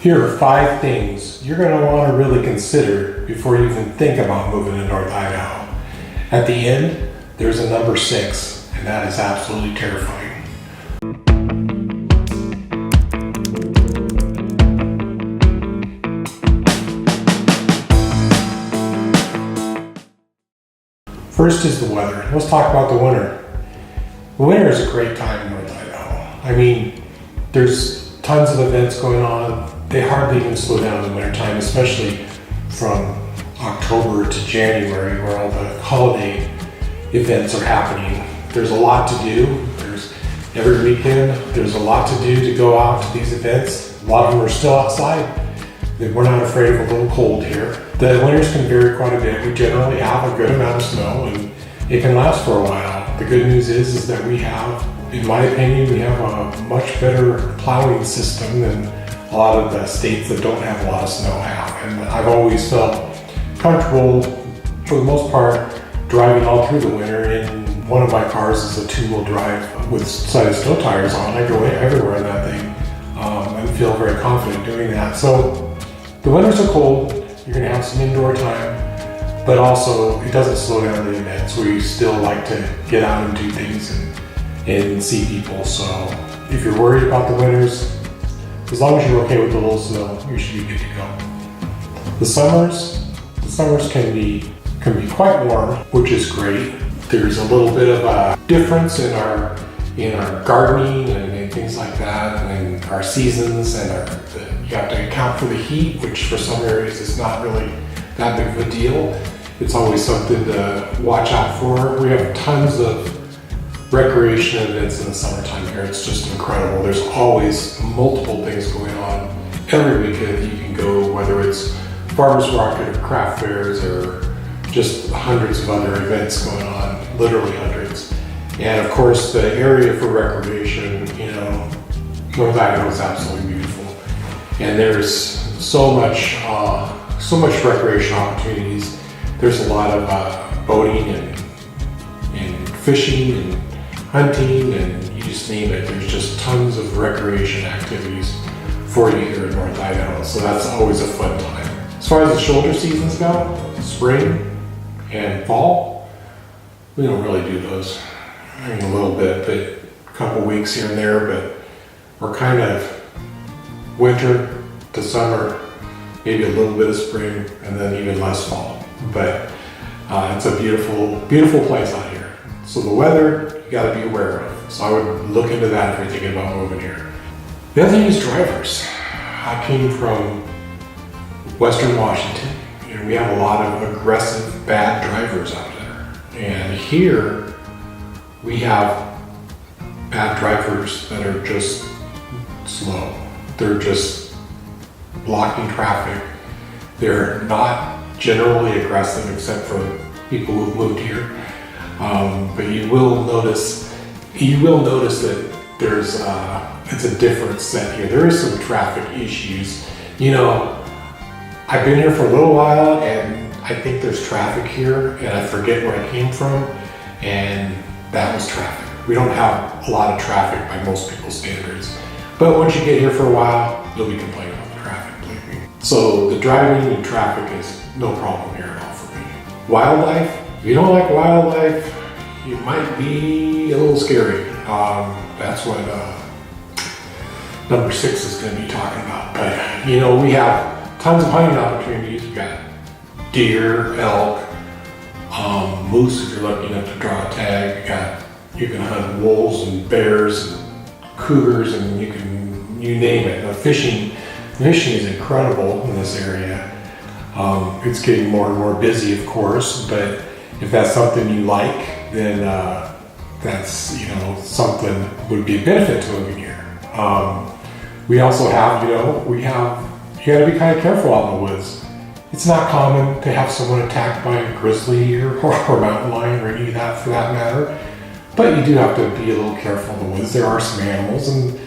Here are 5 things you're going to want to really consider before you even think about moving to North Idaho. At the end, there's a number 6, and that is absolutely terrifying. First is the weather. Let's talk about the winter. The winter is a great time in North Idaho. I mean, there's tons of events going on. They hardly even slow down in the wintertime, especially from October to January, where all the holiday events are happening. There's a lot to do. Every weekend, there's a lot to do to go out to these events. A lot of them are still outside. We're not afraid of a little cold here. The winters can vary quite a bit. We generally have a good amount of snow, and it can last for a while. The good news is that we have, in my opinion, we have a much better plowing system than a lot of the states that don't have a lot of snow have. And I've always felt comfortable, for the most part, driving all through the winter. And one of my cars is a 2-wheel drive with side snow tires on. I go everywhere in that thing and feel very confident doing that. So the winters are cold. You're going to have some indoor time, but also it doesn't slow down the events. We still like to get out and do things and see people. So if you're worried about the winters, as long as you're okay with the little snow, you should be good to go. The summers can be quite warm, which is great. There's a little bit of a difference in our gardening and things like that, and our seasons, and you have to account for the heat, which for some areas is not really that big of a deal. It's always something to watch out for. We have tons of recreation events in the summertime here. It's just incredible. There's always multiple things going on. Every weekend you can go, whether it's farmers market or craft fairs or just hundreds of other events going on, literally hundreds. And of course, the area for recreation, North Idaho is absolutely beautiful. And there's so much recreation opportunities. There's a lot of boating and fishing and hunting, and you just name it. There's just tons of recreation activities for you here in North Idaho. So that's always a fun time. As far as the shoulder seasons go, spring and fall, we don't really do those. I mean, a little bit, but a couple weeks here and there, but we're kind of winter to summer, maybe a little bit of spring, and then even less fall. But it's a beautiful, beautiful place out here. So the weather, you gotta be aware of. So I would look into that if you're thinking about moving here. The other thing is drivers. I came from Western Washington, and we have a lot of aggressive, bad drivers out there. And here, we have bad drivers that are just slow. They're just blocking traffic. They're not generally aggressive except for people who've moved here. But you will notice that there's it's a different set here. There is some traffic issues. I've been here for a little while, and I think there's traffic here, and I forget where I came from, and that was traffic. We don't have a lot of traffic by most people's standards. But once you get here for a while, you'll be complaining about the traffic, believe me. So the driving and traffic is no problem here at all for me. Wildlife, if you don't like wildlife, it might be a little scary. That's what number 6 is going to be talking about. But we have tons of hunting opportunities. We've got deer, elk, moose if you're lucky enough to draw a tag. You can hunt wolves and bears and cougars, and you name it. Fishing is incredible in this area. It's getting more and more busy, of course, but if that's something you like, then that's something that would be a benefit to living here. We also have, you got to be kind of careful out in the woods. It's not common to have someone attacked by a grizzly or mountain lion or any of that for that matter. But you do have to be a little careful in the woods. There are some animals, and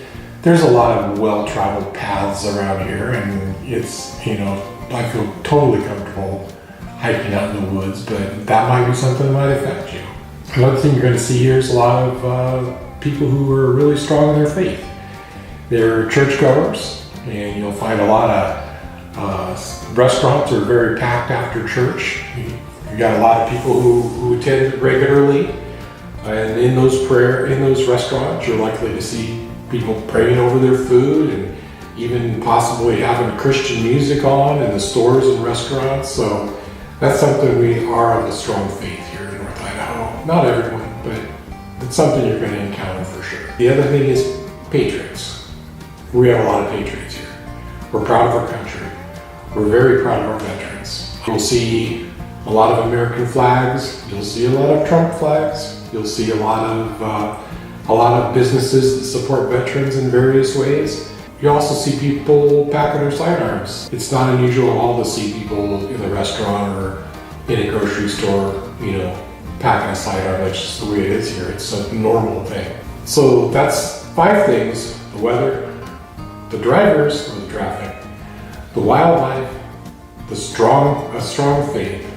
there's a lot of well-traveled paths around here, and it's, I feel totally comfortable hiking out in the woods, but that might be something that might affect you. Another thing you're going to see here is a lot of people who are really strong in their faith. They're churchgoers, and you'll find a lot of restaurants are very packed after church. You got a lot of people who attend regularly, and in those restaurants, you're likely to see people praying over their food and even possibly having Christian music on in the stores and restaurants. So that's something we are of a strong faith here in North Idaho. Not everyone, but it's something you're going to encounter for sure. The other thing is patriots. We have a lot of patriots here. We're proud of our country. We're very proud of our veterans. You'll see a lot of American flags. You'll see a lot of Trump flags. You'll see a lot of businesses that support veterans in various ways. You also see people packing their sidearms. It's not unusual at all to see people in a restaurant or in a grocery store, packing a sidearm. That's just the way it is here. It's a normal thing. So that's 5 things: the weather, the drivers or the traffic, the wildlife, a strong faith,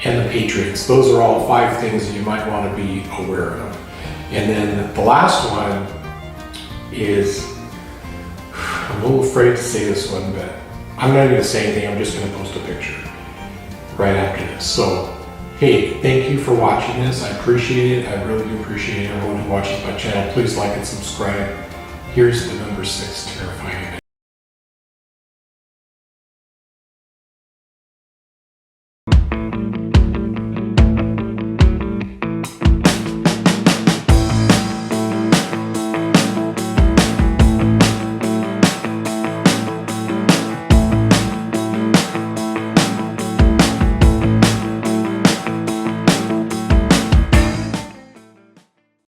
and the patriots. Those are all 5 things that you might want to be aware of. And then the last one is, I'm a little afraid to say this one, but I'm not going to say anything. I'm just going to post a picture right after this. So, hey, thank you for watching this. I appreciate it. I really do appreciate everyone who watches my channel. Please like and subscribe. Here's the number 6 terrifying event.